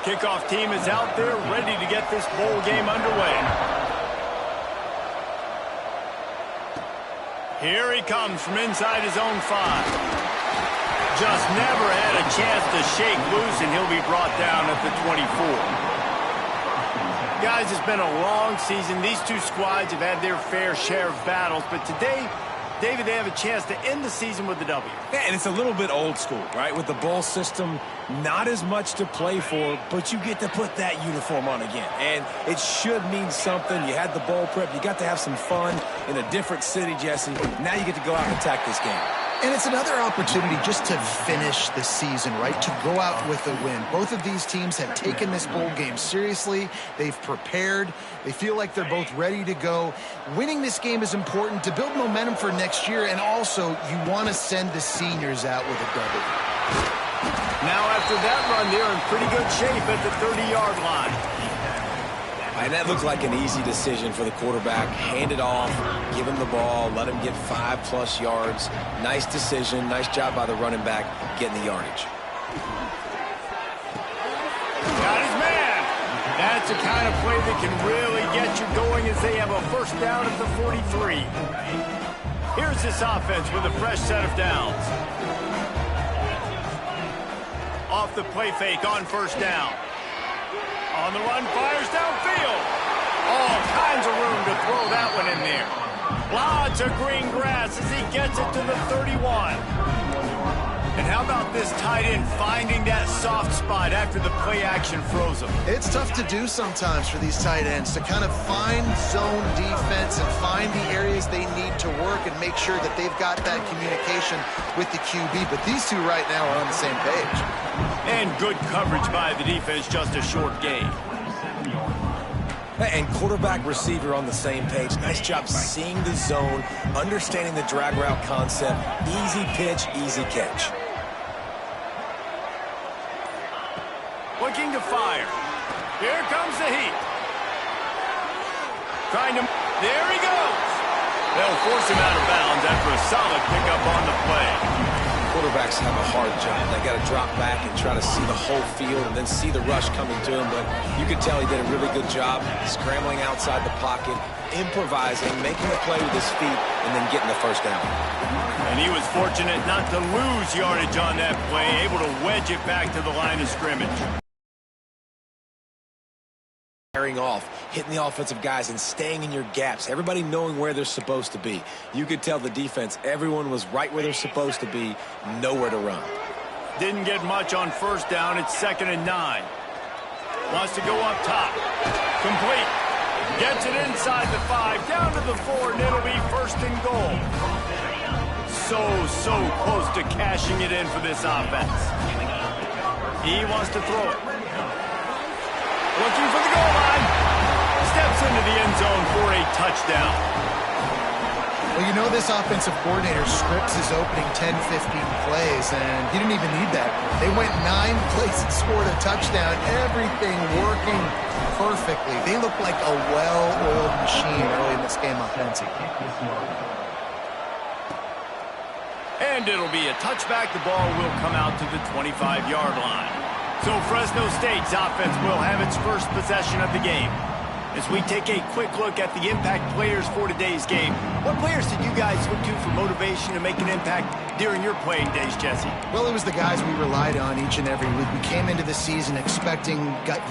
Kickoff team is out there ready to get this bowl game underway. Here he comes from inside his own 5. Just never had a chance to shake loose, and he'll be brought down at the 24. Guys, it's been a long season. These two squads have had their fair share of battles, but today, David, they have a chance to end the season with a W. Yeah, and it's a little bit old school, right? With the bowl system, not as much to play for, but you get to put that uniform on again. And it should mean something. You had the bowl prep. You got to have some fun in a different city, Jesse. Now you get to go out and attack this game. And it's another opportunity just to finish the season, right? To go out with a win. Both of these teams have taken this bowl game seriously. They've prepared. They feel like they're both ready to go. Winning this game is important to build momentum for next year, and also you want to send the seniors out with a W. Now after that run, they're in pretty good shape at the 30-yard line. And that looked like an easy decision for the quarterback. Hand it off, give him the ball, let him get 5+ yards. Nice decision. Nice job by the running back getting the yardage. Got his man. That's the kind of play that can really get you going as they have a first down at the 43. Here's this offense with a fresh set of downs. Off the play fake on first down. On the run, fires downfield. All kinds of room to throw that one in there. Lots of green grass as he gets it to the 31. And how about this tight end finding that soft spot after the play action froze him? It's tough to do sometimes for these tight ends to kind of find zone defense and find the areas they need to work and make sure that they've got that communication with the QB. But these two right now are on the same page. And good coverage by the defense, just a short gain. And quarterback receiver on the same page. Nice job seeing the zone, understanding the drag route concept. Easy pitch, easy catch. Looking to fire. Here comes the heat. Trying to... There he goes. They'll force him out of bounds after a solid pickup on the play. Quarterbacks have a hard job. They got to drop back and try to see the whole field and then see the rush coming to him. But you could tell he did a really good job scrambling outside the pocket, improvising, making a play with his feet, and then getting the first down. And he was fortunate not to lose yardage on that play, able to wedge it back to the line of scrimmage. Carrying off, hitting the offensive guys and staying in your gaps, everybody knowing where they're supposed to be. You could tell the defense, everyone was right where they're supposed to be, nowhere to run. Didn't get much on first down. It's 2nd and 9. Wants to go up top. Complete. Gets it inside the 5, down to the 4, and it'll be 1st and goal. So close to cashing it in for this offense. He wants to throw it. Looking for the goal line. Steps into the end zone for a touchdown. Well, you know this offensive coordinator scripts his opening 10, 15 plays, and he didn't even need that. They went 9 plays and scored a touchdown. Everything working perfectly. They look like a well-oiled machine early in this game offensively. And it'll be a touchback. The ball will come out to the 25-yard line. So Fresno State's offense will have its first possession of the game. As we take a quick look at the impact players for today's game, what players did you guys look to for motivation to make an impact during your playing days, Jesse? Well, it was the guys we relied on each and every week. We came into the season expecting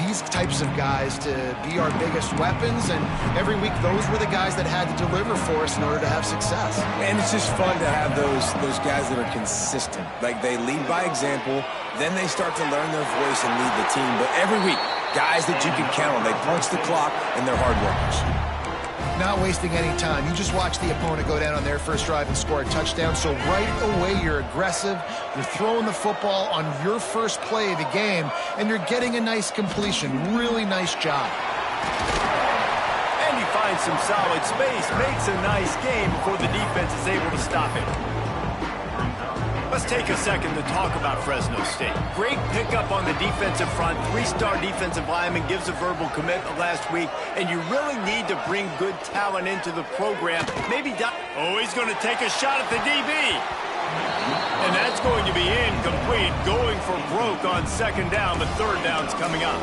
these types of guys to be our biggest weapons, and every week those were the guys that had to deliver for us in order to have success. And it's just fun to have those guys that are consistent. Like, they lead by example, then they start to learn their voice and lead the team. But every week, guys that you can count on. They punch the clock, and they're hard workers. Not wasting any time. You just watch the opponent go down on their first drive and score a touchdown. So right away, you're aggressive. You're throwing the football on your first play of the game, and you're getting a nice completion. Really nice job. And he finds some solid space, makes a nice game before the defense is able to stop it. Let's take a second to talk about Fresno State. Great pickup on the defensive front. 3-star defensive lineman gives a verbal commitment last week, and you really need to bring good talent into the program. Maybe... Oh, he's going to take a shot at the DB. And that's going to be incomplete, going for broke on second down, but third down's coming up.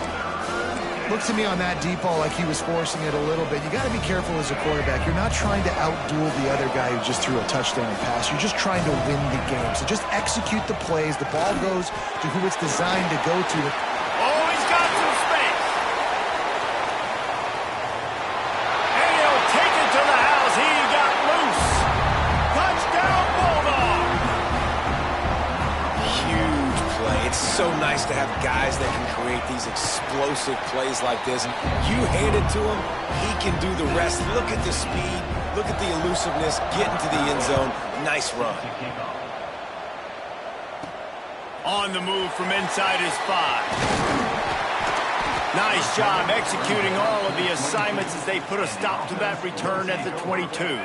Looked to me on that deep ball like he was forcing it a little bit. You got to be careful as a quarterback. You're not trying to outduel the other guy who just threw a touchdown pass. You're just trying to win the game. So just execute the plays. The ball goes to who it's designed to go to. Oh, he's got some space. And he'll take it to the house. He got loose. Touchdown, Bulldog. Huge play. It's so nice to have guys that can create these explosive plays like this. You hand it to him, he can do the rest. Look at the speed. Look at the elusiveness. Get into the end zone. Nice run. On the move from inside his 5. Nice job executing all of the assignments as they put a stop to that return at the 22.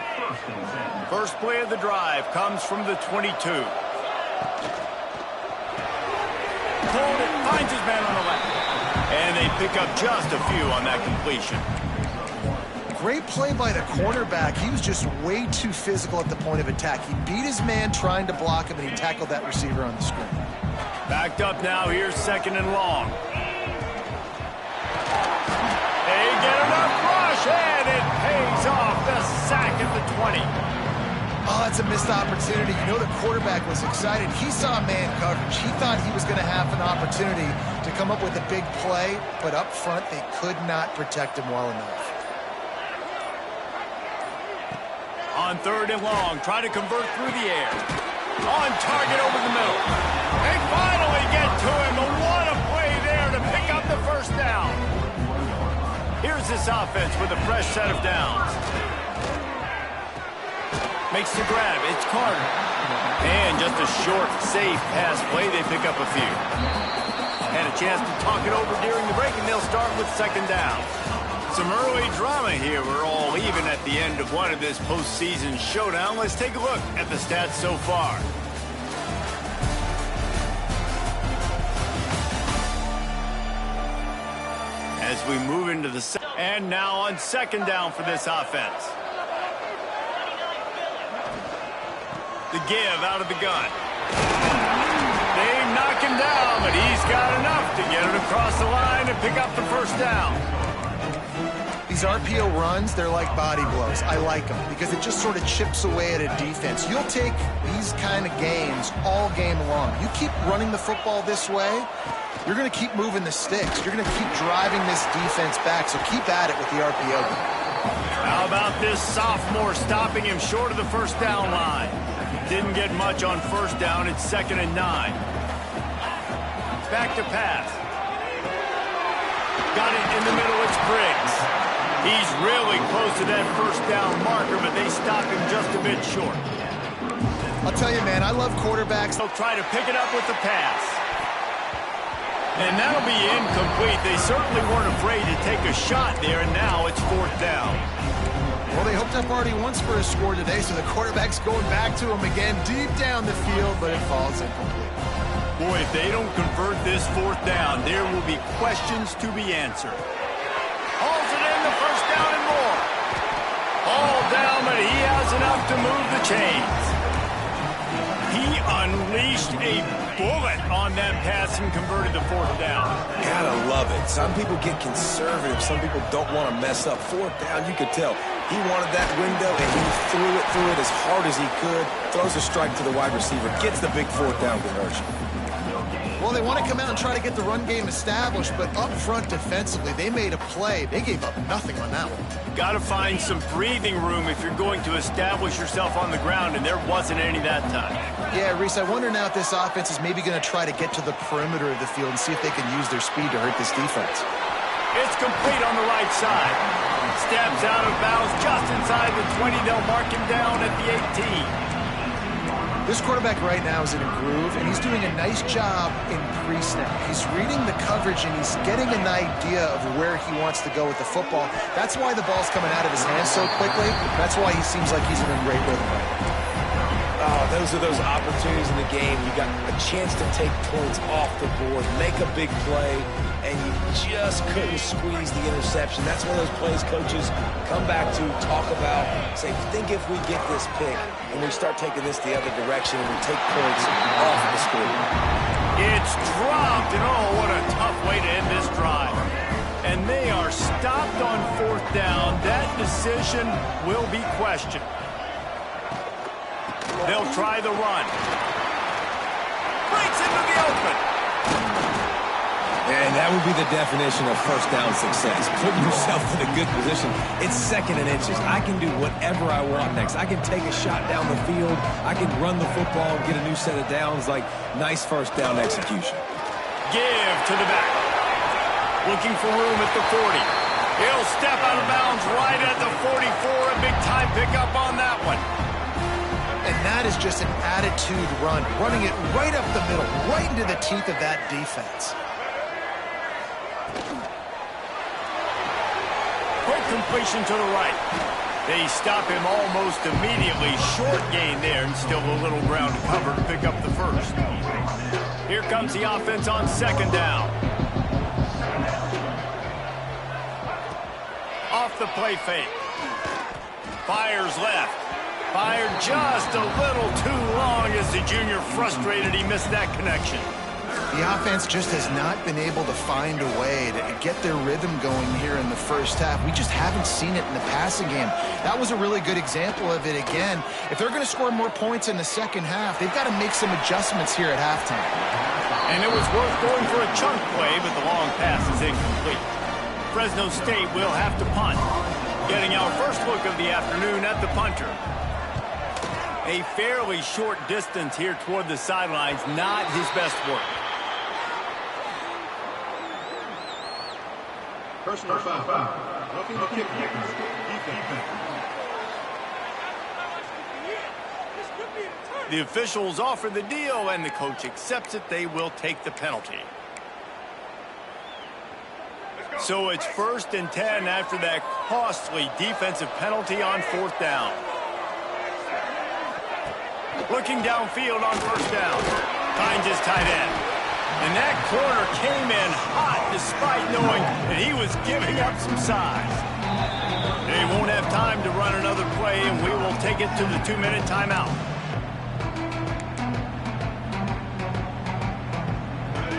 First play of the drive comes from the 22. Hold it, finds his man on the left. And they pick up just a few on that completion. Great play by the cornerback. He was just way too physical at the point of attack. He beat his man trying to block him, and he tackled that receiver on the screen. Backed up now, here's second and long. They get enough rush, and it pays off the sack at the 20. Oh, that's a missed opportunity. You know the quarterback was excited. He saw man coverage. He thought he was going to have an opportunity to come up with a big play, but up front they could not protect him well enough. On third and long, try to convert through the air. On target over the middle. They finally get to him, but what a play there to pick up the first down. Here's this offense with a fresh set of downs. Makes the grab. It's Carter. And just a short, safe pass play. They pick up a few. Had a chance to talk it over during the break, and they'll start with second down. Some early drama here. We're all even at the end of one of this postseason showdown. Let's take a look at the stats so far. As we move into the second. And now on second down for this offense. The give out of the gun. They knock him down, but he's got enough to get it across the line and pick up the first down. These RPO runs, they're like body blows. I like them because it just sort of chips away at a defense. You'll take these kind of games all game long. You keep running the football this way, you're going to keep moving the sticks. You're going to keep driving this defense back, so keep at it with the RPO. How about this sophomore stopping him short of the first down line? Didn't get much on first down. It's 2nd and 9. Back to pass. Got it in the middle. It's Briggs. He's really close to that first down marker, but they stop him just a bit short. I'll tell you, man, I love quarterbacks. They'll try to pick it up with the pass. And that'll be incomplete. They certainly weren't afraid to take a shot there, and now it's 4th down. Well, they hooked up already once for a score today, so the quarterback's going back to him again deep down the field, but it falls incomplete. Boy, if they don't convert this 4th down, there will be questions to be answered. Hauls it in, the first down and more. All down, but he has enough to move the chains. He unleashed a bullet on that pass and converted the 4th down. Gotta love it. Some people get conservative. Some people don't want to mess up. 4th down, you could tell. He wanted that window, and he threw it as hard as he could. Throws a strike to the wide receiver. Gets the big 4th down conversion. Well, they want to come out and try to get the run game established, but up front defensively, they made a play. They gave up nothing on that one. Got to find some breathing room if you're going to establish yourself on the ground, and there wasn't any that time. Yeah, Reese, I wonder now if this offense is maybe going to try to get to the perimeter of the field and see if they can use their speed to hurt this defense. It's complete on the right side. Steps out of bounds just inside the 20. They'll mark him down at the 18. This quarterback right now is in a groove, and he's doing a nice job in pre-snap. He's reading the coverage, and he's getting an idea of where he wants to go with the football. That's why the ball's coming out of his hands so quickly. That's why he seems like he's in a great rhythm right now. Oh, those are those opportunities in the game. You got a chance to take points off the board, make a big play, and you just couldn't squeeze the interception. That's one of those plays coaches come back to, talk about, say, think if we get this pick and we start taking this the other direction and we take points off the score. It's dropped, and oh, what a tough way to end this drive. And they are stopped on 4th down. That decision will be questioned. They'll try the run. Breaks into the open. And that would be the definition of first down success. Putting yourself in a good position. It's 2nd and inches. I can do whatever I want next. I can take a shot down the field. I can run the football and get a new set of downs. Like, nice first down execution. Give to the back. Looking for room at the 40. He'll step out of bounds right at the 44. A big time pickup on that one. And that is just an attitude run, running it right up the middle, right into the teeth of that defense. Quick completion to the right. They stop him almost immediately. Short gain there, and still a little ground to cover to pick up the first. Here comes the offense on 2nd down. Off the play fake. Fires left. Fired just a little too long as the junior frustrated he missed that connection. The offense just has not been able to find a way to get their rhythm going here in the first half. We just haven't seen it in the passing game. That was a really good example of it again. If they're going to score more points in the second half, they've got to make some adjustments here at halftime. And it was worth going for a chunk play, but the long pass is incomplete. Fresno State will have to punt. Getting our first look of the afternoon at the punter. A fairly short distance here toward the sidelines, not his best work. Personal foul. Looking to kick defense. The officials offer the deal, and the coach accepts it. They will take the penalty. So it's 1st and 10 after that costly defensive penalty on 4th down. Looking downfield on 1st down. Finds his tight end. And that corner came in hot despite knowing that he was giving up some size. They won't have time to run another play, and we will take it to the 2-minute timeout.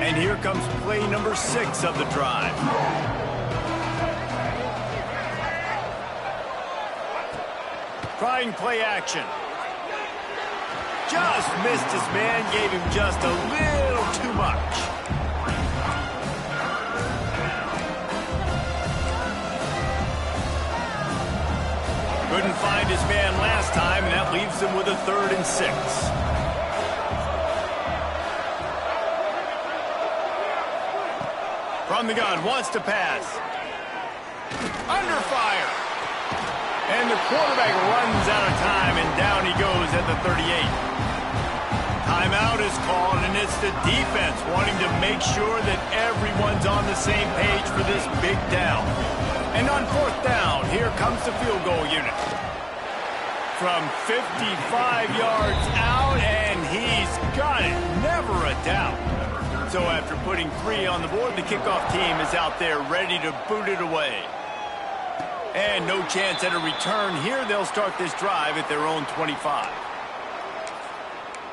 And here comes play number 6 of the drive. Trying play action. Just missed his man, gave him just a little too much. Couldn't find his man last time, and that leaves him with a 3rd and 6. From the gun, wants to pass. Under fire. And the quarterback runs out of time, and down he goes at the 38. Timeout is called, and it's the defense wanting to make sure that everyone's on the same page for this big down. And on 4th down, here comes the field goal unit. From 55 yards out, and he's got it. Never a doubt. So after putting 3 on the board, the kickoff team is out there ready to boot it away. And no chance at a return here. They'll start this drive at their own 25.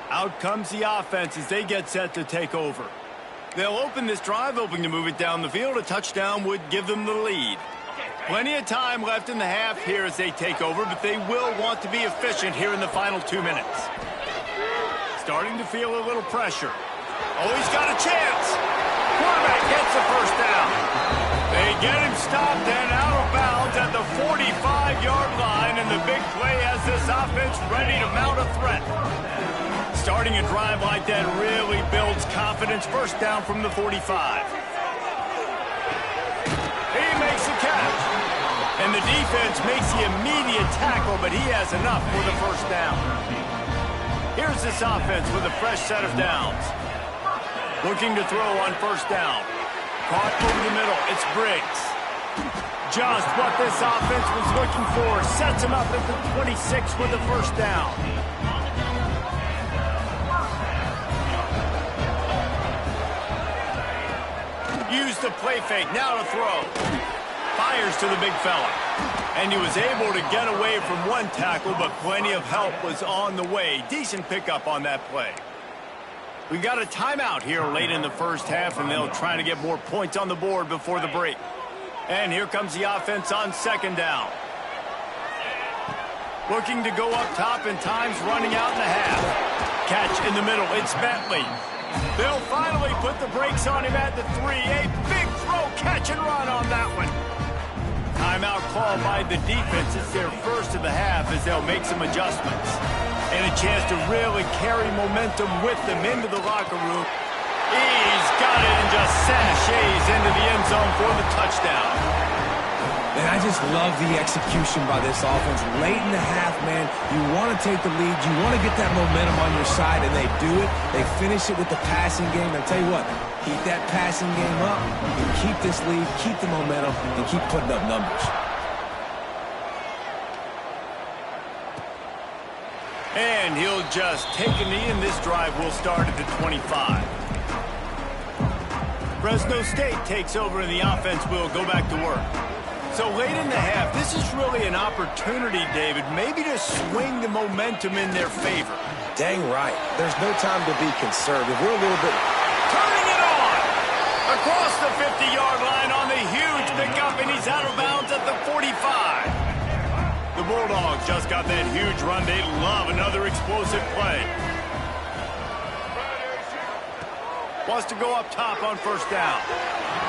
Out comes the offense as they get set to take over. They'll open this drive, hoping to move it down the field. A touchdown would give them the lead. Plenty of time left in the half here as they take over, but they will want to be efficient here in the final 2 minutes. Starting to feel a little pressure. Oh, he's got a chance. Quarterback gets the first down. They get him stopped and out of bounds at the 45-yard line, and the big play has this offense ready to mount a threat. Starting a drive like that really builds confidence. First down from the 45. He makes the catch. And the defense makes the immediate tackle, but he has enough for the first down. Here's this offense with a fresh set of downs. Looking to throw on first down. Caught over the middle. It's Briggs. Just what this offense was looking for. Sets him up at the 26 with the first down. Used the play fake, now to throw. Fires to the big fella. And he was able to get away from one tackle, but plenty of help was on the way. Decent pickup on that play. We got a timeout here late in the first half, and they'll try to get more points on the board before the break. And here comes the offense on second down. Looking to go up top, and time's running out in the half. Catch in the middle, it's Bentley. They'll finally put the brakes on him at the 3. A big throw, catch and run on that one. Timeout called by the defense. It's their first of the half as they'll make some adjustments. And a chance to really carry momentum with them into the locker room. He's got it and just sashays into the end zone for the touchdown. And I just love the execution by this offense. Late in the half, man, you want to take the lead. You want to get that momentum on your side, and they do it. They finish it with the passing game. I'll tell you what, keep that passing game up, and keep this lead, keep the momentum, and keep putting up numbers. And he'll just take a knee, and this drive will start at the 25. Fresno State takes over, and the offense will go back to work. So late in the half, this is really an opportunity, David, maybe to swing the momentum in their favor. Dang right. There's no time to be conservative. We're a little bit... Turning it on! Across the 50-yard line on the huge pickup, and he's out of bounds at the 45. The Bulldogs just got that huge run. They love another explosive play. Wants to go up top on first down.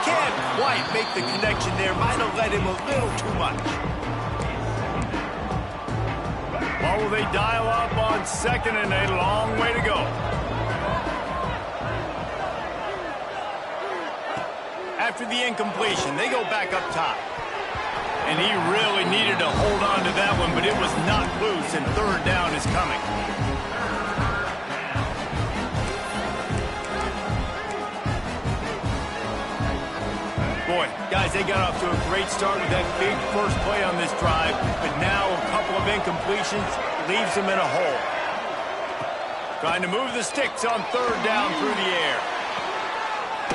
Can't quite make the connection there. Might have led him a little too much. Or will they dial up on second and a long way to go? After the incompletion, they go back up top. And he really needed to hold on to that one, but it was not loose, and third down is coming. Boy, guys, they got off to a great start with that big first play on this drive, but now a couple of incompletions leaves them in a hole. Trying to move the sticks on third down through the air.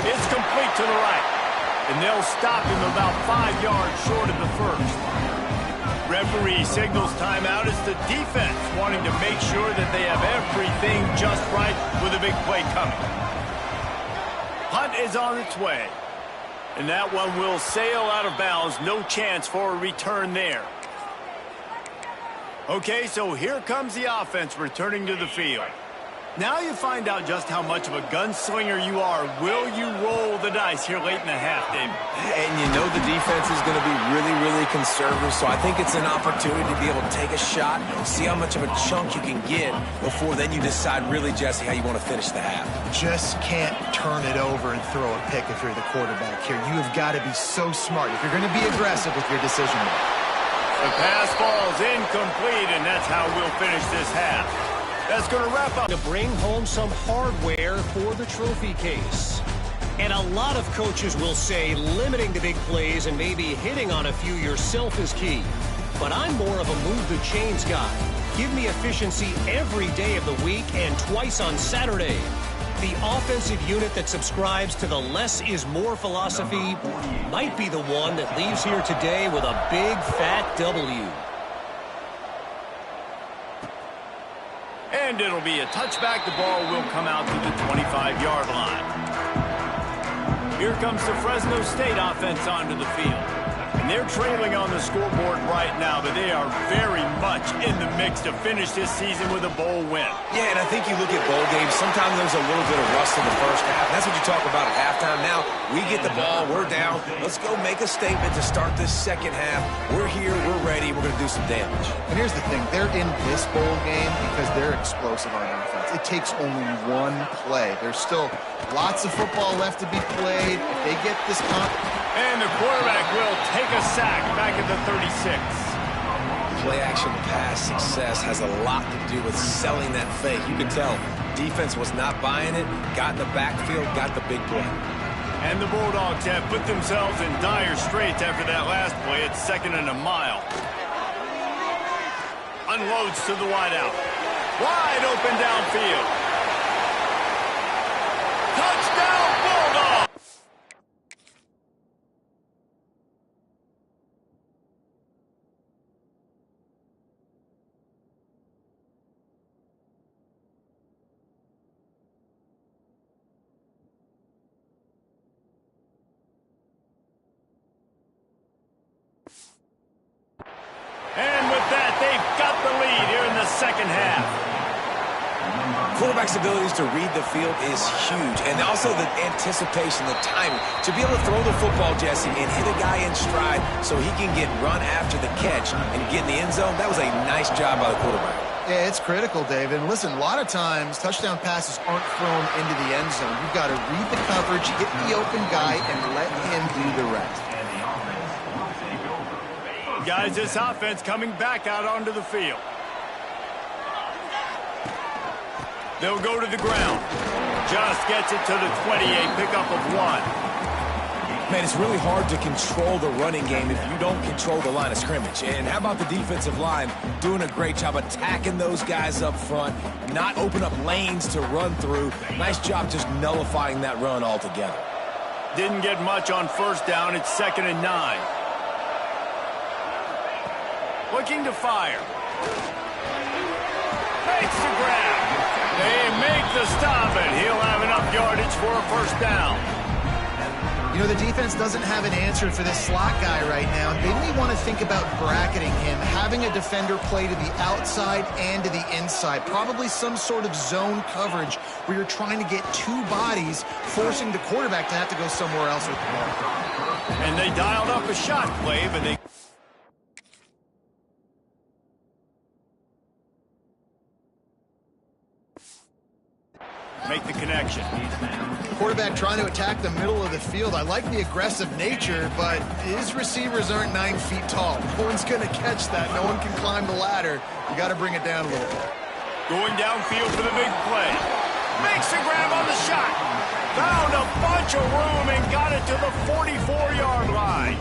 It's complete to the right, and they'll stop him about 5 yards short of the first. Referee signals timeout as the defense wanting to make sure that they have everything just right with a big play coming. Punt is on its way. And that one will sail out of bounds. No chance for a return there. Okay, so here comes the offense returning to the field. Now you find out just how much of a gunslinger you are. Will you roll the dice here late in the half, David? And you know the defense is going to be really, really conservative, so I think it's an opportunity to be able to take a shot, see how much of a chunk you can get before then you decide really, Jesse, how you want to finish the half. Just can't turn it over and throw a pick if you're the quarterback here. You have got to be so smart if you're going to be aggressive with your decision making. The pass falls incomplete, and that's how we'll finish this half. That's going to wrap up. To bring home some hardware for the trophy case. And a lot of coaches will say limiting the big plays and maybe hitting on a few yourself is key. But I'm more of a move the chains guy. Give me efficiency every day of the week and twice on Saturday. The offensive unit that subscribes to the less is more philosophy might be the one that leaves here today with a big fat W. And it'll be a touchback. The ball will come out to the 25-yard line. Here comes the Fresno State offense onto the field. And they're trailing on the scoreboard right now, but they are very much in the mix to finish this season with a bowl win. Yeah, and I think you look at bowl games, sometimes there's a little bit of rust in the first half. That's what you talk about at halftime. Now, we get the ball, we're down. Let's go make a statement to start this second half. We're here, we're ready, we're going to do some damage. And here's the thing, they're in this bowl game because they're explosive on offense. It takes only one play. There's still lots of football left to be played. If they get this and the quarterback will take a sack back at the 36. Play action pass success has a lot to do with selling that fake. You can tell defense was not buying it, got in the backfield, got the big play. And the Bulldogs have put themselves in dire straits after that last play at 2nd and a mile. Unloads to the wideout. Wide open downfield. Touchdown Bulldogs! second half. Quarterback's abilities to read the field is huge, and also the anticipation, the timing. To be able to throw the football, Jesse, and hit a guy in stride so he can get run after the catch and get in the end zone, that was a nice job by the quarterback. Yeah, it's critical, David. And listen, a lot of times touchdown passes aren't thrown into the end zone. You've got to read the coverage, hit the open guy, and let him do the rest. Guys, this offense coming back out onto the field. They'll go to the ground. Just gets it to the 28, pickup of 1. Man, it's really hard to control the running game if you don't control the line of scrimmage. And how about the defensive line doing a great job attacking those guys up front, not open up lanes to run through. Nice job just nullifying that run altogether. Didn't get much on first down. It's 2nd and 9. Looking to fire. Makes the grab. They make the stop, and he'll have enough yardage for a first down. You know, the defense doesn't have an answer for this slot guy right now. They may want to think about bracketing him, having a defender play to the outside and to the inside. Probably some sort of zone coverage where you're trying to get 2 bodies, forcing the quarterback to have to go somewhere else with the ball. And they dialed up a shot play, but they... make the connection. Quarterback trying to attack the middle of the field. I like the aggressive nature, but his receivers aren't 9 feet tall. No one's going to catch that. No one can climb the ladder. You got to bring it down a little bit. Going downfield for the big play. Makes the grab on the shot. Found a bunch of room and got it to the 44-yard line.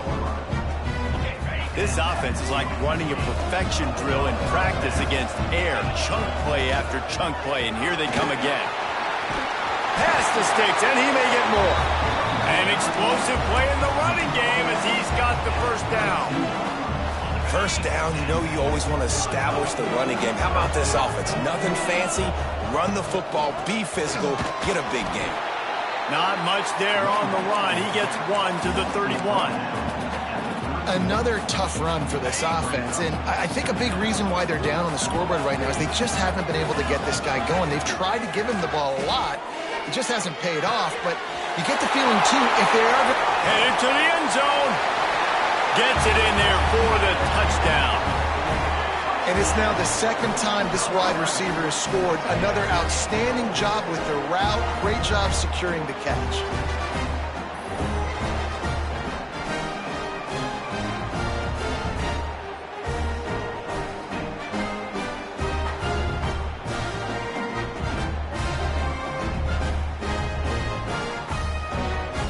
This offense is like running a perfection drill in practice against air. Chunk play after chunk play, and here they come again. Past the sticks, and he may get more. An explosive play in the running game as he's got the first down. First down, you know you always want to establish the running game. How about this offense? Nothing fancy. Run the football, be physical, get a big game. Not much there on the run. He gets 1 to the 31. Another tough run for this offense, and I think a big reason why they're down on the scoreboard right now is they just haven't been able to get this guy going. They've tried to give him the ball a lot. It just hasn't paid off, but you get the feeling, too, if they're ever... headed to the end zone. Gets it in there for the touchdown. And it's now the 2nd time this wide receiver has scored. Another outstanding job with the route. Great job securing the catch.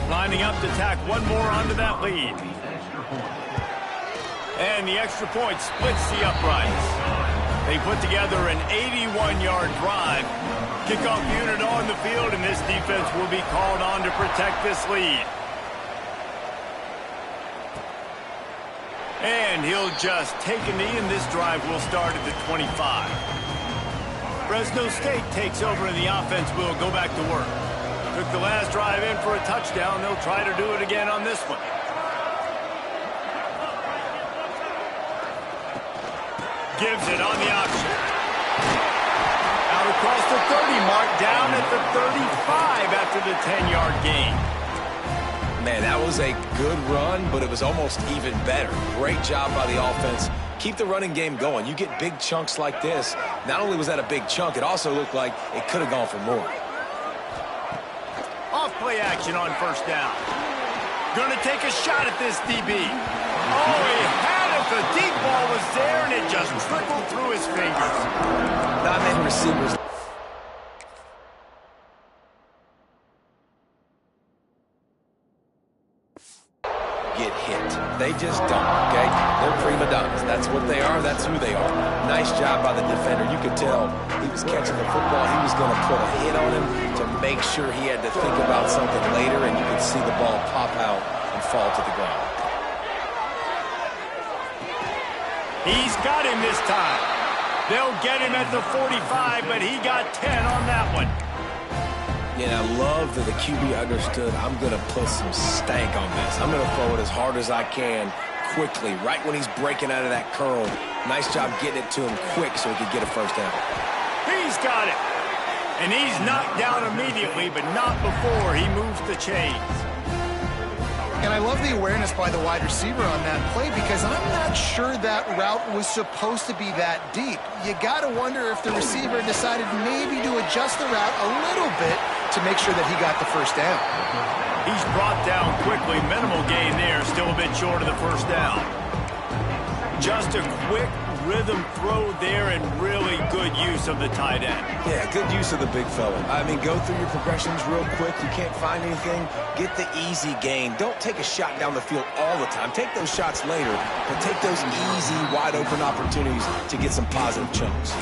Lining up to tack one more onto that lead. And the extra point splits the uprights. They put together an 81-yard drive. Kickoff unit on the field, and this defense will be called on to protect this lead. And he'll just take a knee, and this drive will start at the 25. Fresno State takes over, and the offense will go back to work. Took the last drive in for a touchdown. They'll try to do it again on this one. Gives it on the option. Out across the 30 mark, down at the 35 after the 10-yard gain. Man, that was a good run, but it was almost even better. Great job by the offense. Keep the running game going. You get big chunks like this. Not only was that a big chunk, it also looked like it could have gone for more. Off-play action on first down. Gonna take a shot at this DB. Oh, he had it. The deep ball was there, and it just trickled through his fingers. Not many receivers. Get hit. They just don't, okay? They're prima donnas. That's what they are. That's who they are. Nice job by the defender. You could tell he was catching the football. He was going to put a hit on him to make sure he had to think about something later, and you could see the ball pop out and fall to the ground. He's got him this time. They'll get him at the 45, but he got 10 on that one. Yeah, I love that the QB understood, I'm going to put some stank on this. I'm going to throw it as hard as I can, quickly, right when he's breaking out of that curl. Nice job getting it to him quick so he could get a first down. He's got it. And he's knocked down immediately, but not before he moves the chains. And I love the awareness by the wide receiver on that play because I'm not sure that route was supposed to be that deep. You got to wonder if the receiver decided maybe to adjust the route a little bit to make sure that he got the first down. He's brought down quickly. Minimal gain there. Still a bit short of the first down. Just a quick rhythm throw there and really good use of the tight end. Yeah, good use of the big fella. I mean, go through your progressions real quick. You can't find anything. Get the easy gain. Don't take a shot down the field all the time. Take those shots later, but take those easy, wide-open opportunities to get some positive chunks.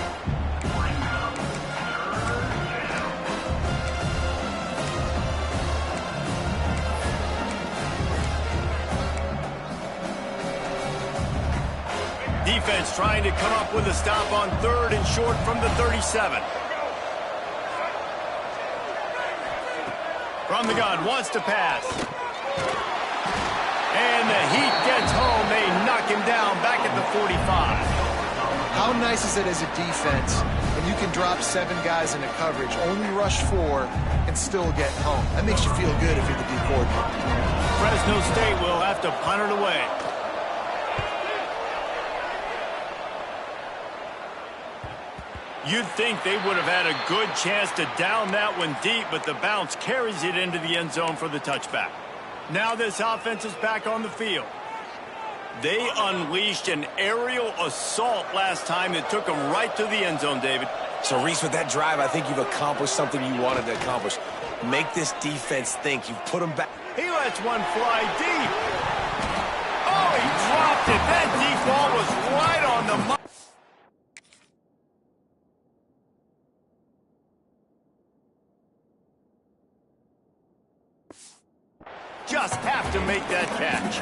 Defense trying to come up with a stop on 3rd and short from the 37. From the gun, wants to pass. And the heat gets home. They knock him down back at the 45. How nice is it as a defense when you can drop 7 guys into coverage, only rush 4, and still get home? That makes you feel good if you're the D coordinator. Fresno State will have to punt it away. You'd think they would have had a good chance to down that one deep, but the bounce carries it into the end zone for the touchback. Now this offense is back on the field. They unleashed an aerial assault last time that took them right to the end zone, David. So, Reese, with that drive, I think you've accomplished something you wanted to accomplish. Make this defense think. You've put them back. He lets one fly deep. Oh, he dropped it. That deep ball was right on the money. Just have to make that catch.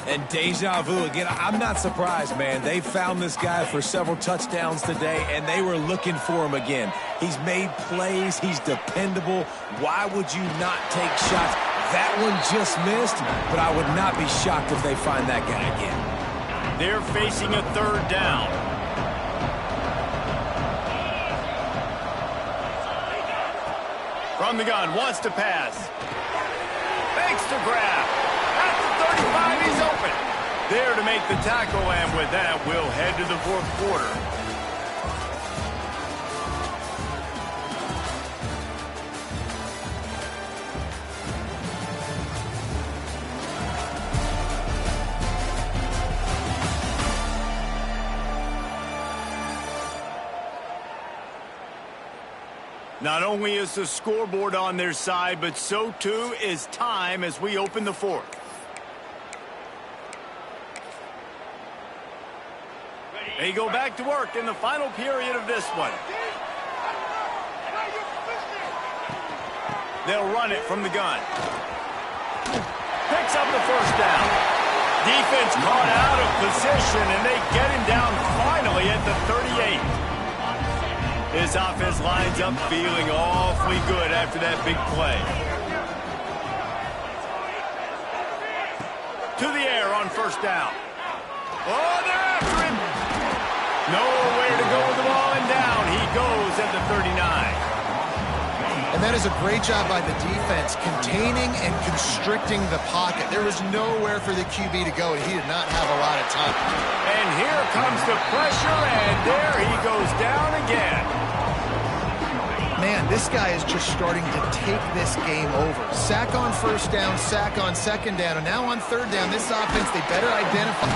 And deja vu again. I'm not surprised, man. They found this guy for several touchdowns today, and they were looking for him again. He's made plays. He's dependable. Why would you not take shots? That one just missed, but I would not be shocked if they find that guy again. They're facing a 3rd down. From the gun, wants to pass. Fakes to grab. At the 35, he's open. There to make the tackle, and with that, we'll head to the 4th quarter. Not only is the scoreboard on their side, but so too is time as we open the 4th. They go back to work in the final period of this one. They'll run it from the gun. Picks up the first down. Defense caught out of position, and they get him down finally at the 38. This offense lines up feeling awfully good after that big play. To the air on first down. Oh, they're after him. Nowhere to go with the ball, and down he goes at the 39. And that is a great job by the defense, containing and constricting the pocket. There was nowhere for the QB to go, and he did not have a lot of time. And here comes the pressure, and there he goes down again. Man, this guy is just starting to take this game over. Sack on first down, sack on second down, and now on 3rd down, this offense, they better identify.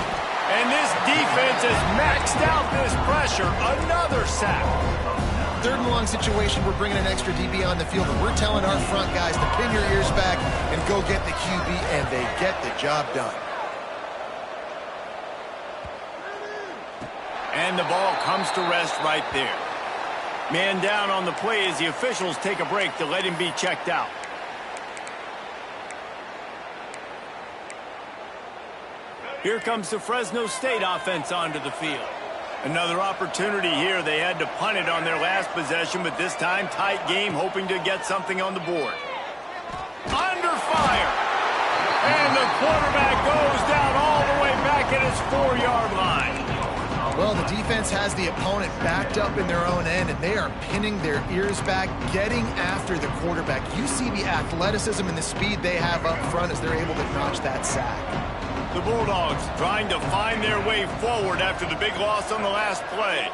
And this defense has maxed out this pressure. Another sack. 3rd and long situation, we're bringing an extra DB on the field, and we're telling our front guys to pin your ears back and go get the QB, and they get the job done. And the ball comes to rest right there. Man down on the play as the officials take a break to let him be checked out. Here comes the Fresno State offense onto the field. Another opportunity here. They had to punt it on their last possession, but this time tight game, hoping to get something on the board. Under fire. And the quarterback goes down all the way back back at his 4-yard line. Well, the defense has the opponent backed up in their own end, and they are pinning their ears back, getting after the quarterback. You see the athleticism and the speed they have up front as they're able to notch that sack. The Bulldogs trying to find their way forward after the big loss on the last play.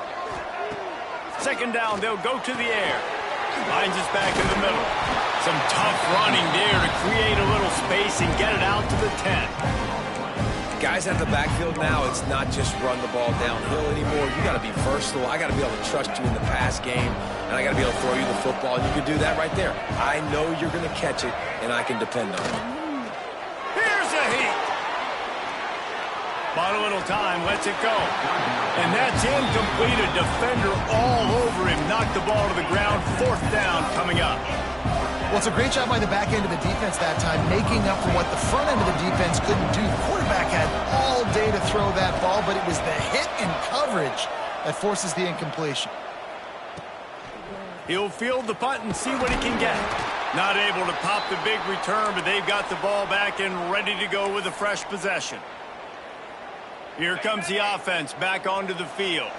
Second down, they'll go to the air. Finds us back in the middle. Some tough running there to create a little space and get it out to the 10. Guys at the backfield now, it's not just run the ball downhill anymore. You got to be versatile. I got to be able to trust you in the pass game, and I got to be able to throw you the football, and you can do that right there. I know you're going to catch it, and I can depend on it. Here's a heat. Bought a little time, lets it go. And that's incomplete. A defender all over him. Knocked the ball to the ground. Fourth down coming up. Well, it's a great job by the back end of the defense that time, making up for what the front end of the defense couldn't do. The quarterback had all day to throw that ball, but it was the hit and coverage that forces the incompletion. He'll field the punt and see what he can get. Not able to pop the big return, but they've got the ball back and ready to go with a fresh possession. Here comes the offense back onto the field.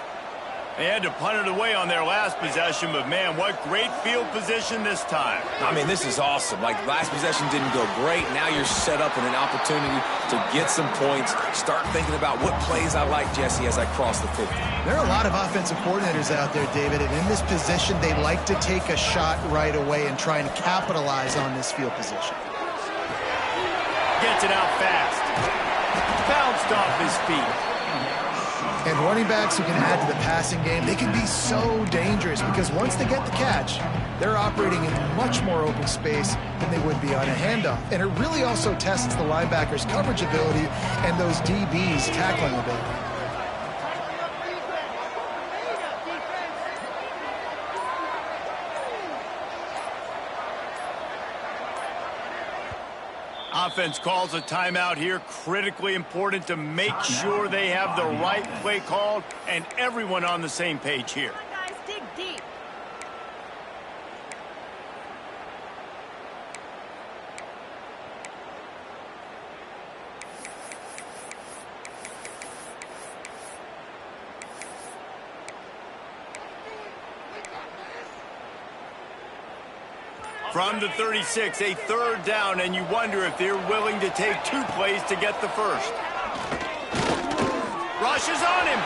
They had to punt it away on their last possession, but, man, what great field position this time. I mean, this is awesome. Like, last possession didn't go great. Now you're set up in an opportunity to get some points. Start thinking about what plays I like, Jesse, as I cross the 50. There are a lot of offensive coordinators out there, David, and in this position, they like to take a shot right away and try and capitalize on this field position. Gets it out fast. Bounced off his feet. And running backs who can add to the passing game, they can be so dangerous because once they get the catch, they're operating in much more open space than they would be on a handoff. And it really also tests the linebackers' coverage ability and those DBs' tackling ability. Offense calls a timeout here. Critically important to make sure they have the right play called and everyone on the same page here. Guys, dig deep. From the 36, a third down, and you wonder if they're willing to take 2 plays to get the first. Rushes on him.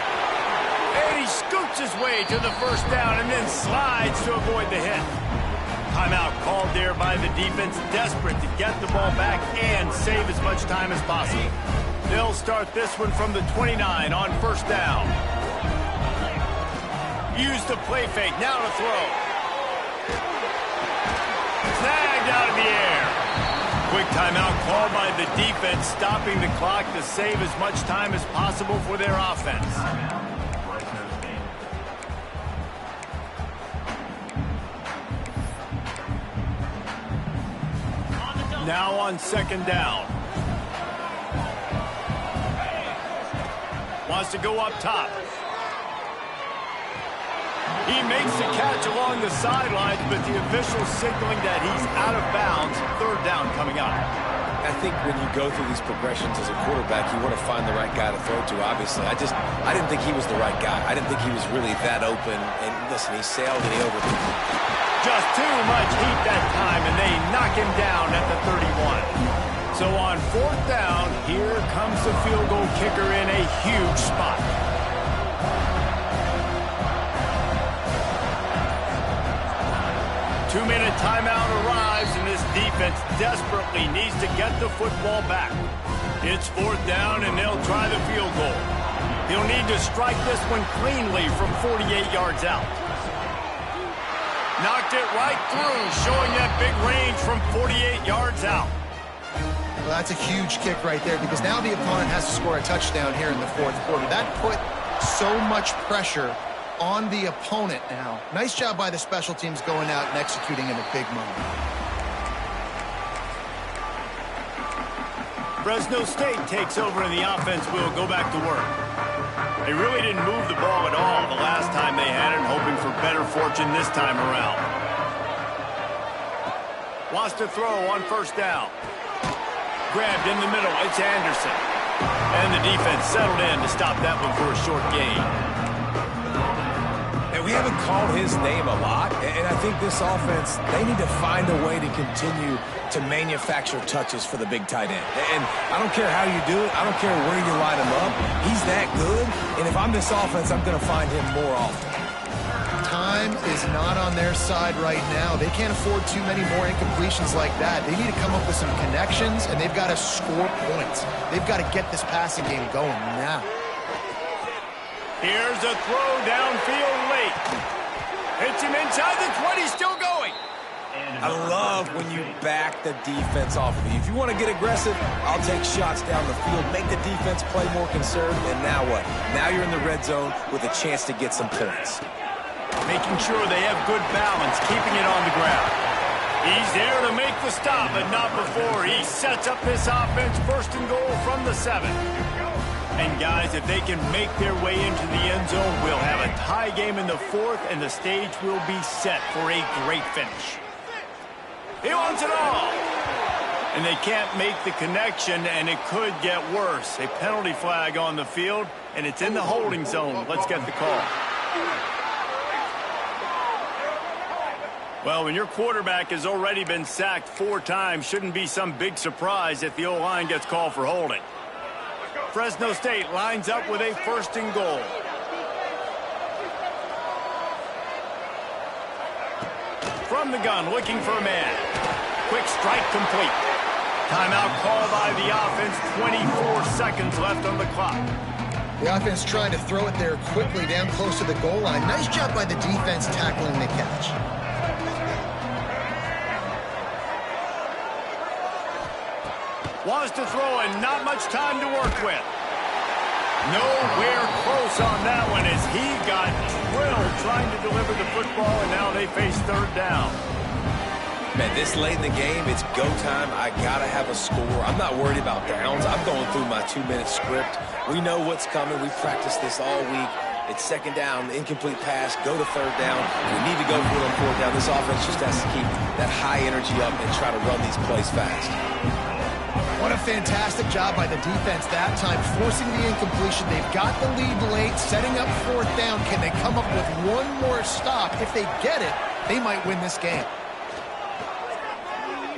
And he scoots his way to the first down and then slides to avoid the hit. Timeout called there by the defense, desperate to get the ball back and save as much time as possible. They'll start this one from the 29 on first down. Use the play fake, now to throw. Snagged out of the air. Quick timeout called by the defense, stopping the clock to save as much time as possible for their offense. Now on second down. Wants to go up top. He makes the catch along the sidelines, but the official signaling that he's out of bounds. Third down coming up. I think when you go through these progressions as a quarterback, you want to find the right guy to throw to, obviously. I didn't think he was the right guy. I didn't think he was really that open. And listen, he sailed and he overthrew. Just too much heat that time, and they knock him down at the 31. So on fourth down, here comes the field goal kicker in a huge spot. Two-minute timeout arrives, and this defense desperately needs to get the football back. It's fourth down, and they'll try the field goal. He'll need to strike this one cleanly from 48 yards out. Knocked it right through, showing that big range from 48 yards out. Well, that's a huge kick right there because now the opponent has to score a touchdown here in the fourth quarter. That put so much pressure on the opponent now. Nice job by the special teams going out and executing in a big moment. Fresno State takes over, and the offense will go back to work. They really didn't move the ball at all the last time they had it, hoping for better fortune this time around. Wants to throw on first down. Grabbed in the middle. It's Anderson. And the defense settled in to stop that one for a short gain. And we haven't called his name a lot, and I think this offense, they need to find a way to continue to manufacture touches for the big tight end. And I don't care how you do it. I don't care where you line him up. He's that good, and if I'm this offense, I'm going to find him more often. Time is not on their side right now. They can't afford too many more incompletions like that. They need to come up with some connections, and they've got to score points. They've got to get this passing game going now. Here's a throw downfield late. Hits him inside the 20, still going. I love when you back the defense off of you. If you want to get aggressive, I'll take shots down the field, make the defense play more conservative, and now what? Now you're in the red zone with a chance to get some points. Making sure they have good balance, keeping it on the ground. He's there to make the stop, but not before. He sets up this offense first and goal from the 7. And guys, if they can make their way into the end zone, we'll have a tie game in the 4th, and the stage will be set for a great finish. He wants it all. And they can't make the connection, and it could get worse. A penalty flag on the field, and it's in the holding zone. Let's get the call. Well, when your quarterback has already been sacked 4 times, shouldn't be some big surprise if the O-line gets called for holding. Fresno State lines up with a first and goal. From the gun, looking for a man. Quick strike complete. Timeout call by the offense. 24 seconds left on the clock. The offense trying to throw it there quickly down close to the goal line. Nice job by the defense tackling the catch. Wants to throw and not much time to work with. Nowhere close on that one as he got drilled trying to deliver the football, and now they face 3rd down. Man, this late in the game, it's go time. I got to have a score. I'm not worried about downs. I'm going through my 2-minute script. We know what's coming. We practiced this all week. It's 2nd down, incomplete pass, go to 3rd down. We need to go for it on 4th down. This offense just has to keep that high energy up and try to run these plays fast. What a fantastic job by the defense that time, forcing the incompletion. They've got the lead late, setting up 4th down. Can they come up with one more stop? If they get it, they might win this game.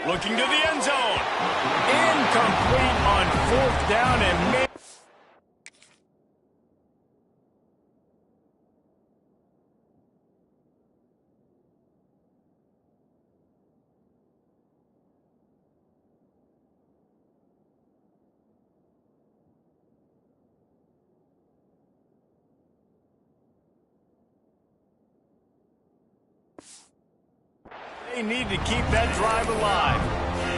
Looking to the end zone. Incomplete on 4th down and they need to keep that drive alive.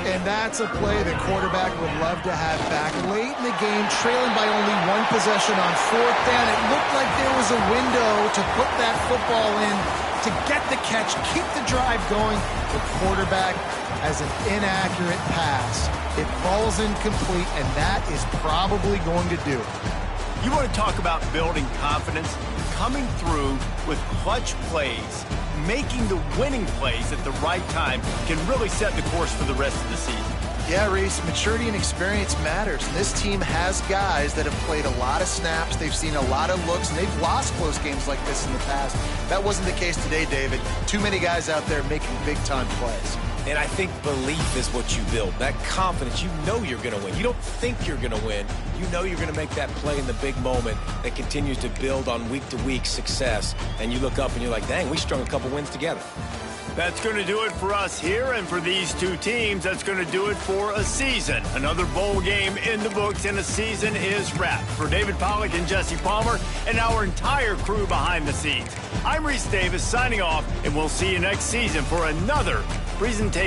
And that's a play the quarterback would love to have back. Late in the game, trailing by only 1 possession on 4th down. It looked like there was a window to put that football in, to get the catch, keep the drive going. The quarterback has an inaccurate pass. It falls incomplete, and that is probably going to do it. You want to talk about building confidence? Coming through with clutch plays, making the winning plays at the right time can really set the course for the rest of the season. Yeah, Reese, maturity and experience matters. This team has guys that have played a lot of snaps. They've seen a lot of looks, and they've lost close games like this in the past. That wasn't the case today, David. Too many guys out there making big-time plays. And I think belief is what you build. That confidence, you know you're going to win. You don't think you're going to win. You know you're going to make that play in the big moment that continues to build on week-to-week success. And you look up and you're like, dang, we strung a couple wins together. That's going to do it for us here, and for these 2 teams, that's going to do it for a season. Another bowl game in the books, and a season is wrapped. For David Pollack and Jesse Palmer and our entire crew behind the scenes, I'm Reese Davis signing off, and we'll see you next season for another presentation.